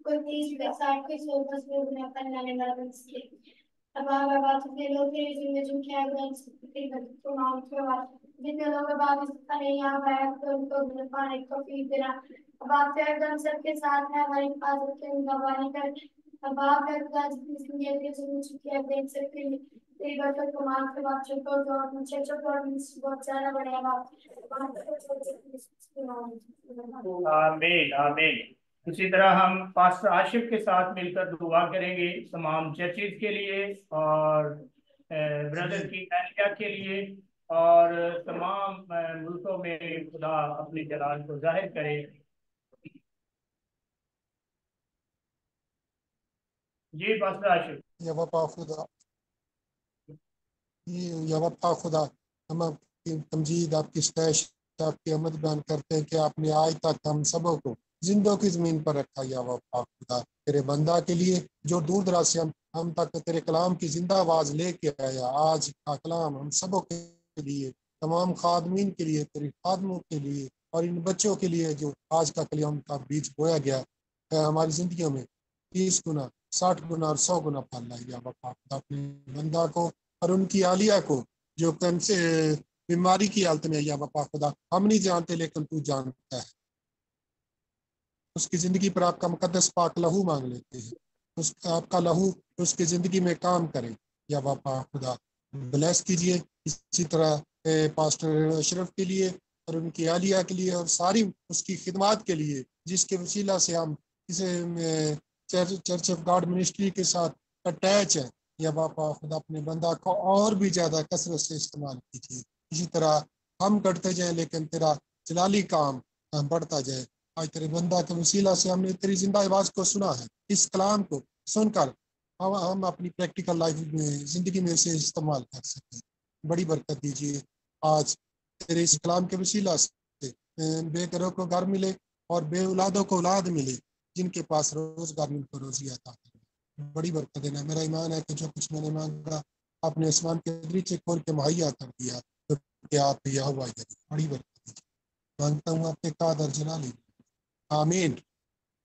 कोई 30 60 कोई 100 बस लोग ना करने वाला बन सके अब बात के लोग के जिम्मे जो क्या बन सकते हैं तो नाम के जितने लोग बात इसका नहीं आ पाया तो उनको पाने को फीस देना अब आप एकदम सबके साथ में हमारी हिफाजत के निगरानी कर अब आप एकदम जिंदगी के सुन चुके हैं देख सकते हैं तेरी बरकत को मांगते बात चुप जो मुझे चुप और बहुत सारा बढ़िया आमीन आमीन। इसी तरह हम पास्टर आशिफ के साथ मिलकर दुआ करेंगे तमाम चर्चिज के लिए और ब्रदर की एहलिया के लिए और तमाम मुल्कों में खुदा अपने जलाल को जाहिर करे। जी पास्टर आशिफ। यवप्पा खुदा हम आपकी तमजीद आपकी स्टैश आपकी अमद बयान करते हैं कि आपने आज तक हम सबों को जिंदों की जमीन पर रखा। यवप्पा खुदा तेरे बंदा के लिए जो दूर दराज से हम तक तेरे कलाम की जिंदा आवाज लेके आया, आज का कलाम हम सबों के लिए, तमाम खादमीन के लिए, तेरे खादमों के लिए और इन बच्चों के लिए जो आज का कलाम का बीज बोया गया हमारी जिंदगियों में 30 गुना 60 गुना और 100 गुना फल लाएगा। बापा खुदा अपने बंदा को और उनकी आलिया को जो कैंसर बीमारी की हालत में या बापा खुदा हम नहीं जानते लेकिन तू जानता है, उसकी जिंदगी पर आपका मुकद्दस पाक लहू मांग लेते हैं, उसका आपका लहू उसकी जिंदगी में काम करे। या बापा खुदा ब्लेस कीजिए इसी तरह पास्टर अशरफ के लिए और उनकी आलिया के लिए और सारी उसकी खिदमत के लिए जिसके वसीला से हम इसे चर्च ऑफ गॉड मिनिस्ट्री के साथ अटैच है। या बापा खुदा अपने बंदा को और भी ज्यादा कसरत से इस्तेमाल कीजिए, इसी तरह हम करते जाए लेकिन तेरा जलाली काम बढ़ता जाए। आज तेरे बंदा के वसीला से हमने तेरी जिंदा आवाज को सुना है, इस कलाम को सुनकर हम अपनी प्रैक्टिकल लाइफ में जिंदगी में से इस्तेमाल कर सकें। बड़ी बरकत दीजिए आज तेरे इस कलाम के वसीला से बेघरों को घर मिले और बे औलादों को औलाद मिले, जिनके पास रोजगार मिलकर रोजी आता है। बड़ी बरकत देना। मेरा ईमान है कि जो कुछ मैंने मांगा आपने आसमान के दरीचे खोल के मुहैया कर दिया, तो क्या आप यह हुआ बड़ी बरकत दीजिए। मांगता हूँ आपके कादर जलाली। आमीन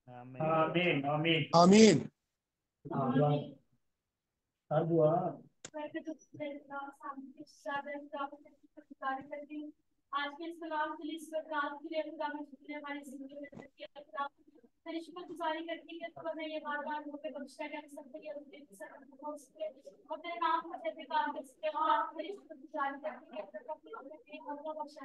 आमीन आमीन आमीन। आज के इस कलाम के लिए इस रात के लिए खुदा में जितने हमारी जिंदगी में किया तेरी शुक्रगुजारी करती है तो हमें ये बार-बार मुंह पे बख्शा कर सकते हैं और तेरे नाम को जैसे काम कर सकते हैं और तेरी शुक्रगुजारी करती है तो बख्शा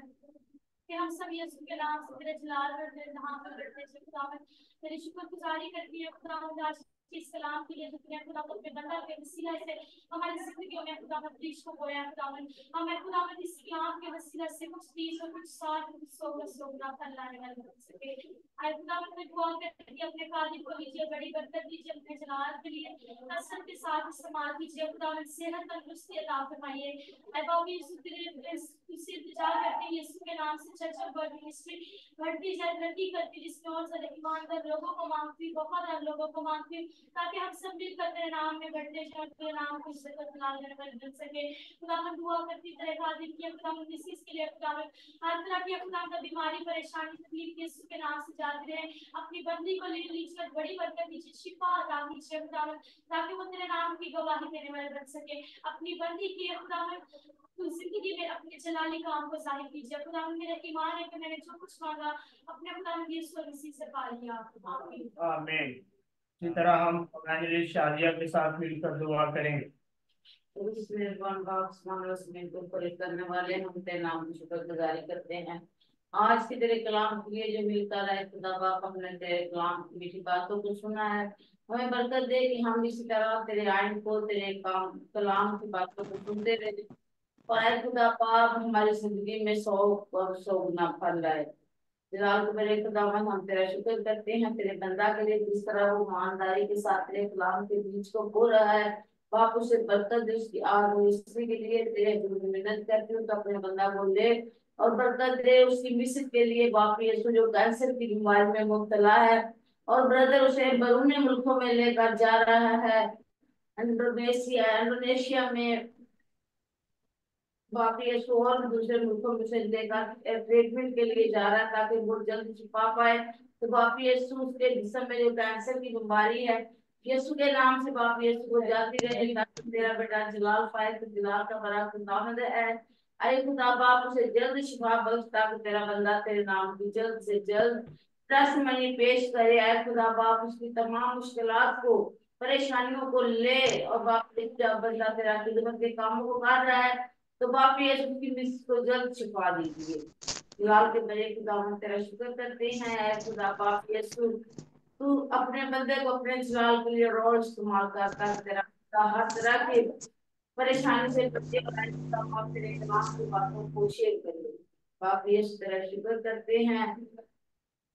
कि हम सब यीशु के नाम से तेरे जलाल और तेरे नाम पर बैठते हैं खुदा में तेरी शुक्रगुजारी करती है खुदा आज इस कलाम के लिए जितने खुदा अपने बंदा के वसीला से हमारी जिंदगियों में खुदा प्लीज को बोया खुदा हमें खुदा इस कलाम के वसीला से कुछ 30 और कुछ 60 कुछ 100 गुना फल लाने वाले बन सके। आए खुदा मैं दुआ करती हूं अपने कादिर को लीजिए, बड़ी बरकत दीजिए, अपने जलाल के लिए कसरत के साथ इस्तेमाल कीजिए खुदा सेहत तंदुरुस्ती अता फरमाइए। ऐ बाबू यीशु तेरे तुझसे इंतजार करते हैं यीशु के नाम से चर्च ऑफ गॉड मिनिस्ट्री बढ़ती जाए, तरक्की करती जिसमें और ज्यादा ईमानदार लोगों को मांगती, वफादार लोगों को मांगती ताकि हम सब मिलकर तेरे नाम में बढ़ते जाए, तेरे नाम को इज्जत लाने वाले बन सके। खुदा हम दुआ करती तेरे कादिर की खुदा डिसीज के लिए खुदा हर तरह की खुदा का बीमारी परेशानी तकलीफ यीशु के नाम से जाते रहे, अपनी बंदी को लीजिए, बड़ी बरकत दीजिए, शिफा अता कीजिए खुदा ताकि वो तेरे नाम की गवाही देने वाले बन सके। अपनी बंदी की खुदा जिंदगी में अपने जलाली काम को जाहिर कीजिए खुदा मेरा ईमान है कि मैंने जो कुछ मांगा अपने खुदा यीशु मसीह से पा लिया। आमीन आमीन। इसी तरह हम एवेंजलिस्ट शादिया के साथ मिलकर दुआ करेंगे। मेहरबान बाप करने वाले हम तेरे नाम की शुक्रगुजारी करते हैं आज के तेरे कलाम के लिए जो मिलता रहे खुदा बाप, हमने तेरे कलाम की मीठी बातों को सुना है। हमें बरकत दे कि हम इसी तरह तेरे आइन को, तेरे काम कलाम की बातों को सुनते रहे। और ऐ खुदा पाप हमारी जिंदगी में 100 और 100 गुना फल लाए। जलाल को मेरे खुदावन, हम तेरा शुक्र करते हैं तेरे बंदा के लिए, जिस तरह वो ईमानदारी के साथ तेरे कलाम के बीच को बो रहा है। बाप उसे बरकत दे, उसकी आग और स्त्री के लिए तेरे हजूर में मिन्नत करती हूँ तो अपने बंदा को ले और बरकत दे। उसकी मिस्र के लिए बाप यीशु जो कैंसर की बीमारी में मुब्तला है और ब्रदर उसे बैरूनी मुल्कों में लेकर जा रहा है, इंडोनेशिया में बाप यीशु और भी दूसरे मुल्कों में से लेकर ट्रीटमेंट के लिए जा रहा है ताकि वो जल्द छिपा पाए। तो बाप यीशु उसके जिस्म में जो कैंसर की बीमारी है, यीशु के नाम से बाप यीशु को जाती रहे ताकि तेरा बेटा जलाल पाए। तो जलाल का बड़ा खुदावंद है, अरे खुदा बाप उसे जल्द शिफा बख्श ताकि तेरा बंदा तेरे नाम की जल्द से जल्द टेस्टिमनी पेश करे। अरे खुदा बाप उसकी तमाम मुश्किलात को, परेशानियों को ले और बाप जब बंदा तेरा खिदमत के कामों को कर रहा है तो बाप यीशु की मिस को जल्द छिपा दीजिए। लाल के बड़े खुदा हम तेरा शुक्र करते हैं। ऐ खुदा बाप यीशु, तू अपने बंदे को अपने जलाल के लिए रोज इस्तेमाल करता है। तेरा हर तरह की परेशानी से बच्चे बनाए, खुदा बाप तेरे कलाम की बातों को शेयर करिए। बाप यीशु तेरा शुक्र करते हैं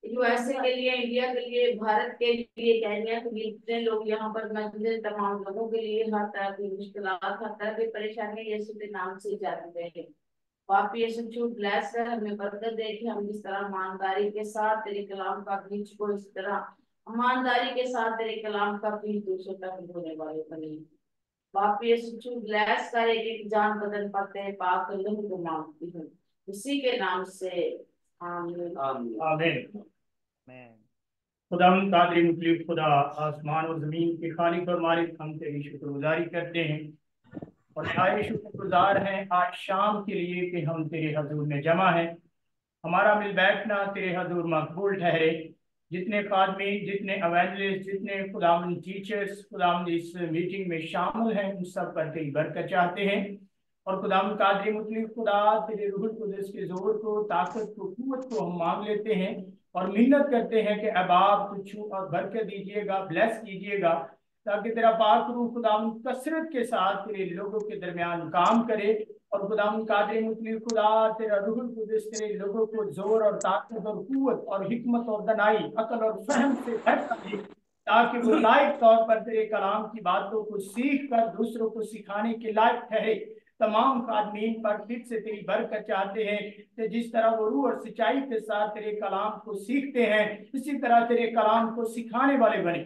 यूएसए के लिए, इंडिया के लिए, भारत के लिए, केन्या के लिए, जितने लोग यहाँ पर मौजूद हैं, तमाम लोगों के लिए हर तरह की मुश्किलात, हर तरह की परेशानी यीशु के नाम से जाती रहे। बाप यीशु छूट ब्लेस है, हमें बरकत दे कि हम इस तरह ईमानदारी के साथ तेरे कलाम का बीज को इस तरह ईमानदारी के साथ तेरे कलाम का बीज दूसरों तक बोने वाले बने। बाप यीशु छूट ब्लेस करे कि जान बदन पाते पाक लहू को मांगती हूँ उसी के नाम से, आमीन आमीन। Amen. खुदा कादिर मुखलिफ खुदा, आसमान और जमीन के खालिक और मालिक, हम तेरी शुक्रगुजारी करते हैं और नहायत शुक्रगुजार हैं आज शाम के लिए कि हम तेरे हजूर में जमा हैं। हमारा मिल बैठना तेरे हजूर मकबूल ठहरे। जितने खादमी, जितने एवेंजलिस्ट, जितने खुदावन टीचर्स खुदावन इस मीटिंग में शामिल हैं, उन सब पर तेरी बरकत चाहते हैं। और खुदावन कादिर मुखलिफ खुदा, तेरे रूहुल कुद्दूस के जोर को, ताकत को, कुव्वत को हम मांग लेते हैं और मिन्नत करते हैं कि अबाब कुछ और बरकत दीजिएगा, ब्लेस कीजिएगा, ताकि तेरा पाक रूह खुदावन कसरत के साथ तेरे लोगों के दरमियान काम करे। और खुदावन कादिर मुखलिफ खुदा, तेरा रूहुल कुद्दूस तेरे लोगों को जोर और ताकत और कुव्वत और हिकमत और दनाई, अकल और फहम से भरता दे, ताकि वो लायक तौर पर तेरे कलाम की बातों को सीख कर दूसरों को सिखाने के लायक ठहरे। तमाम खादमीन पर फिर से तेरी बरकत चाहते हैं कि जिस तरह वो रूह और सच्चाई के साथ तेरे कलाम को सीखते हैं, इसी तरह तेरे कलाम को सिखाने वाले बने।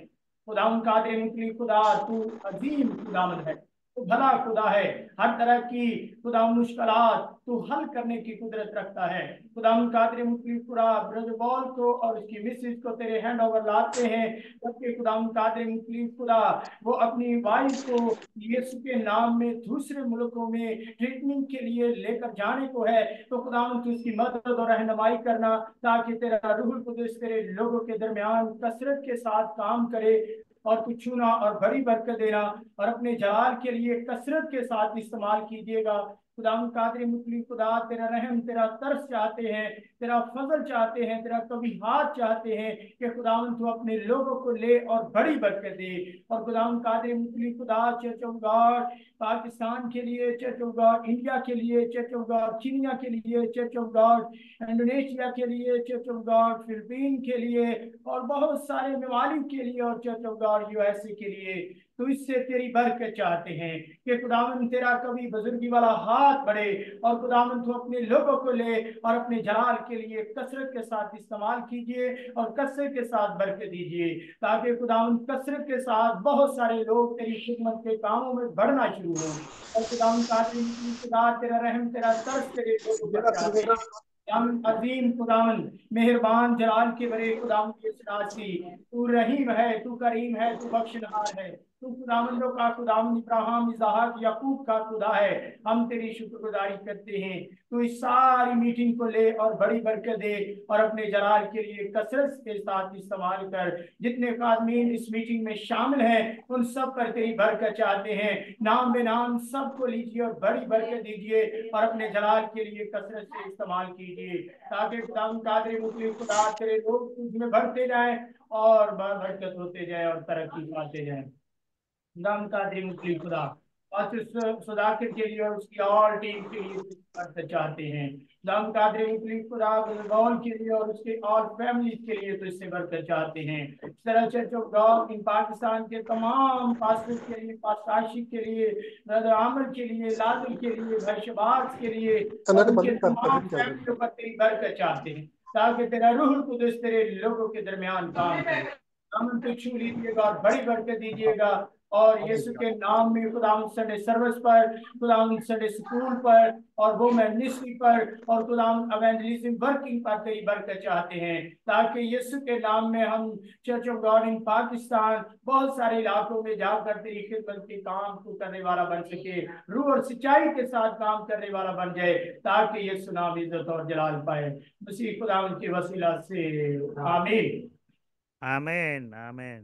खुदा कादिर मुखलिफ खुदा, तू अजीम खुदावंद है, तू भला खुदा है। हर तरह की खुदा मुश्किलात तू हल करने की कुदरत रखता है। खुदा कादिर मुखलिफ खुदा, ब्रदर बॉल को और उसकी मिसेज को तेरे हैंड ओवर लाते हैं, जबकि खुदा कादिर मुखलिफ खुदा वो अपनी वाइफ को यीशु के नाम में दूसरे मुल्कों में ट्रीटमेंट के लिए लेकर जाने को है। तो खुदा तू उसकी मदद और रहनुमाई करना, ताकि तेरा रूहुल कुद्दूस तेरे लोगों के दरमियान कसरत के साथ काम करे और कुछ छूना और बड़ी बरकत देना और अपने जलाल के लिए कसरत के साथ इस्तेमाल कीजिएगा। खुदा कादिर मुखलिफ खुदा, तेरा रहम, तेरा तरस चाहते हैं, तेरा फजल चाहते हैं, तेरा कभी हाथ चाहते हैं कि खुदावन तू अपने लोगों को ले और बड़ी बरकत दे। और खुदावन कादिर मुखलिफ खुदा, चर्च ऑफ गॉड पाकिस्तान के लिए, चर्च ऑफ गॉड इंडिया के लिए, चर्च ऑफ गॉड कीनिया के लिए, चर्च ऑफ गॉड इंडोनेशिया के लिए, चर्च ऑफ गॉड फिलीपीन के लिए और बहुत सारे ममालिक के लिए और चर्च ऑफ गॉड यूएसए के लिए, तो इससे तेरी बरकत चाहते हैं कि खुदावन तेरा कभी बुजुर्गी वाला हाथ बढ़े और खुदावन तू अपने लोगों को ले और अपने जलाल के लिए कसरत के साथ इस्तेमाल कीजिए और कसरत के साथ बरकत दीजिए, ताकि खुदावन कसरत के साथ बहुत सारे लोग तेरी खिदमत के कामों में बढ़ना शुरू हो। और खुदावन खुदा, तेरा रहम, तेरा तरस तेरे लोगों पर चाहते हैं। अजीम खुदावन, मेहरबान, जलाल के बड़े खुदावन की सरासी, तू रहीम है, तू करीम है, तू बख्शनहार है, तू खुदावंदों का खुदावंद इब्राहिम इसहाक याकूब का खुदा है। हम तेरी शुक्रगुजारी करते हैं। तू इस सारी मीटिंग को ले और बड़ी बरकत दे और अपने जलाल के लिए कसरत के साथ इस्तेमाल कर। जितने आदमीन इस मीटिंग में शामिल हैं उन सब पर तेरी बरकत चाहते हैं। नाम बेनाम सबको लीजिए और बड़ी बरकत दीजिए और अपने जलाल के लिए कसरत से इस्तेमाल कीजिए, ताकि खुदावंद कादिर मुतलक खुदा तेरे लोग तुझ में बढ़ते जाएं और बरकत होते जाए और तरक्की पाते जाए। खुदावंद कादिर मुतलक खुदा और सुधाकर के लिए और उसकी और टीम के लिए बरकत चाहते हैं। खुदावंद कादिर मुतलक खुदा गौल के लिए और उसके और फैमिली के लिए तो इससे बरकत चाहते हैं। इस तरह church of God in Pakistan के तमाम पास्टर्स के लिए, पास्टर आशिक के लिए, ब्रदर आमिर के लिए, लादिल के लिए, भाई शबाज के लिए और उनके तमाम फैमिलियों पर तेरी बरकत चाहते हैं, ताकि तेरा रूह कुदस तेरे लोगों के दरमियान काम करे। हम तो छू लीजिएगा और बड़ी बरकत दीजिएगा और यीशु के नाम में खुदावंद संडे सर्विस पर, खुदावंद संडे स्कूल पर और वो मिनिस्ट्री पर और खुदावंद एवेंजलिज्म वर्किंग पर तेरी बरकत चाहते हैं, ताकि यीशु के नाम में हम church of God in Pakistan बहुत सारे इलाकों में जाकर तेरी खिदमत के काम को करने वाला बन सके, रूह और सच्चाई के साथ काम करने वाला बन जाए, ताकि यीशु नाम इज्जत और जलाल पाए। मसीह खुदावंद के वसीला से आमीन। Amen. Amen.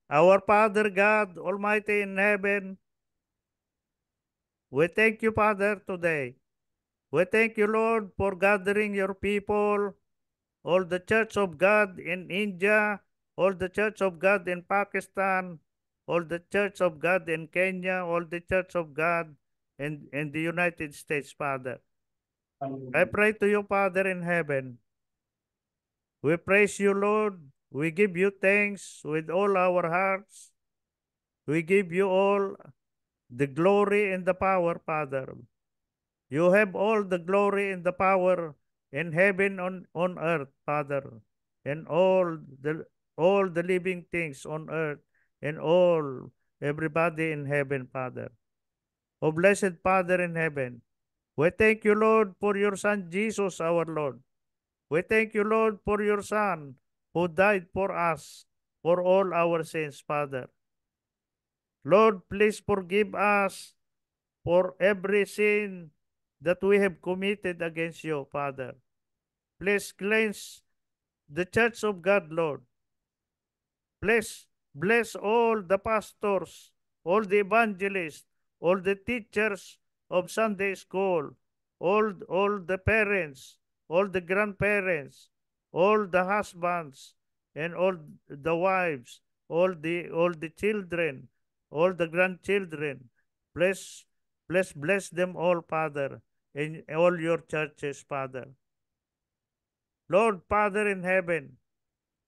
Our Father God, Almighty in heaven, we thank you, Father, today. We thank you, Lord, for gathering your people, all the Church of God in India, all the Church of God in Pakistan, all the Church of God in Kenya, all the Church of God in the United States, Father. I pray to you, Father in heaven. We praise you, Lord. We give you thanks with all our hearts. We give you all the glory and the power, Father. You have all the glory and the power in heaven on earth, Father, and all the living things on earth and all everybody in heaven, Father. O blessed Father in heaven, we thank you, Lord, for your Son Jesus, our Lord. We thank you, Lord, for your Son who died for us, for all our sins, Father. Lord, please forgive us for every sin that we have committed against you, Father. Please cleanse the church of God, Lord. Please bless all the pastors, all the evangelists, all the teachers of Sunday school, all the parents, all the grandparents, all the husbands, and all the wives, all the children, all the grandchildren. Bless them all, Father, in all your churches, Father. Lord, Father in heaven,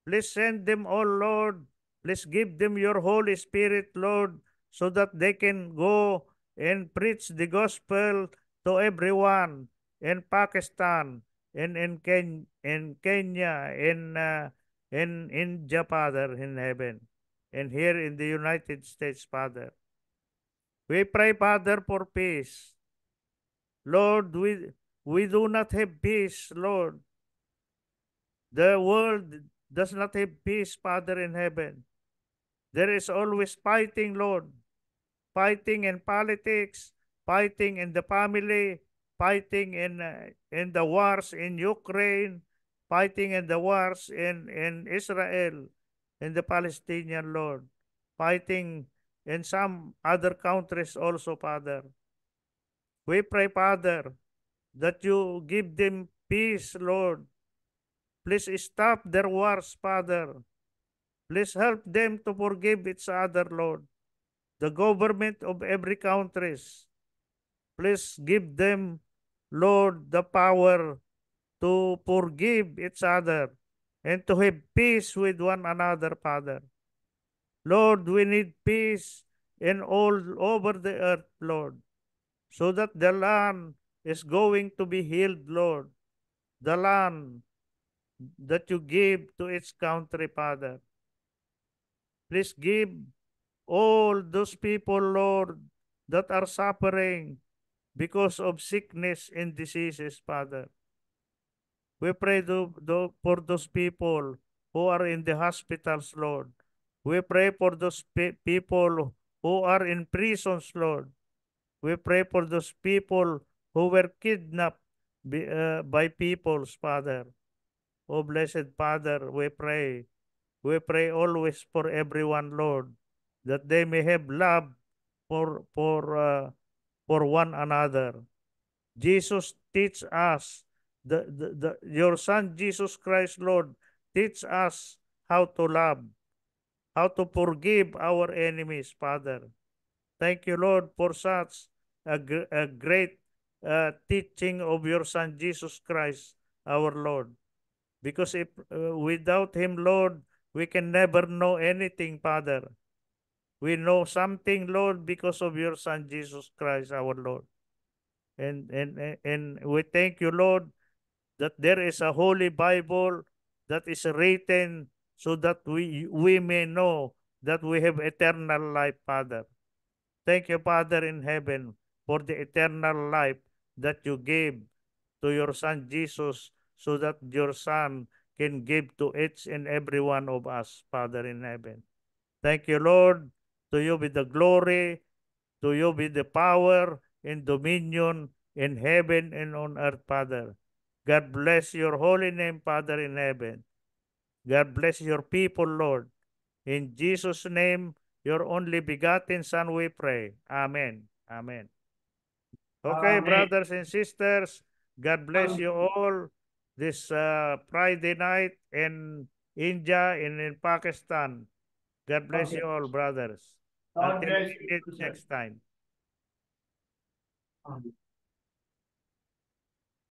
please send them all, Lord. Please give them your Holy Spirit, Lord, so that they can go and preach the gospel to everyone in Pakistan, in Kenya, in India, Father, in heaven, and here in the United States, Father. We pray, Father, for peace. Lord, we do not have peace, Lord. The world does not have peace, Father in heaven. There is always fighting, Lord. Fighting in politics, fighting in the family, fighting in the wars in Ukraine, fighting in the wars in Israel, in the Palestinian, Lord. Fighting in some other countries also, Father. We pray, Father, that you give them peace, Lord. Please stop their wars, Father. Please help them to forgive each other, Lord. The government of every countries, please give them, Lord, the power to forgive each other and to have peace with one another, Father. Lord, we need peace in all over the earth, Lord, so that the land is going to be healed, Lord. The land that you give to its country, Father. Please give all those people, Lord, that are suffering because of sickness and diseases, Father. We pray for those people who are in the hospitals, Lord. We pray for those people who are in prisons, Lord. We pray for those people who were kidnapped by peoples, Father. Oh, blessed Father, we pray. We pray always for everyone, Lord, that they may have love for one another. Jesus teach us, your Son Jesus Christ, Lord, teach us how to love, how to forgive our enemies, Father. Thank you, Lord, for such a great teaching of your Son Jesus Christ, our Lord. Because if without him, Lord, we can never know anything, Father. We know something, Lord, because of your Son Jesus Christ, our Lord. And we thank you, Lord, that there is a holy Bible that is written so that we may know that we have eternal life, Father. Thank you, Father in heaven, for the eternal life that you gave to your Son Jesus, so that your Son can give to each and every one of us, Father in heaven. Thank you, Lord. To you be the glory, to you be the power and dominion in heaven and on earth, Father. God bless your holy name, Father in heaven. God bless your people, Lord. In Jesus' name, your only begotten Son, we pray. Amen. Amen. Okay, Amen. brothers and sisters, God bless you Amen. all this Friday night in India and in Pakistan. God bless Okay. you all, brothers. God Until bless we you, meet sir. next time. Amen.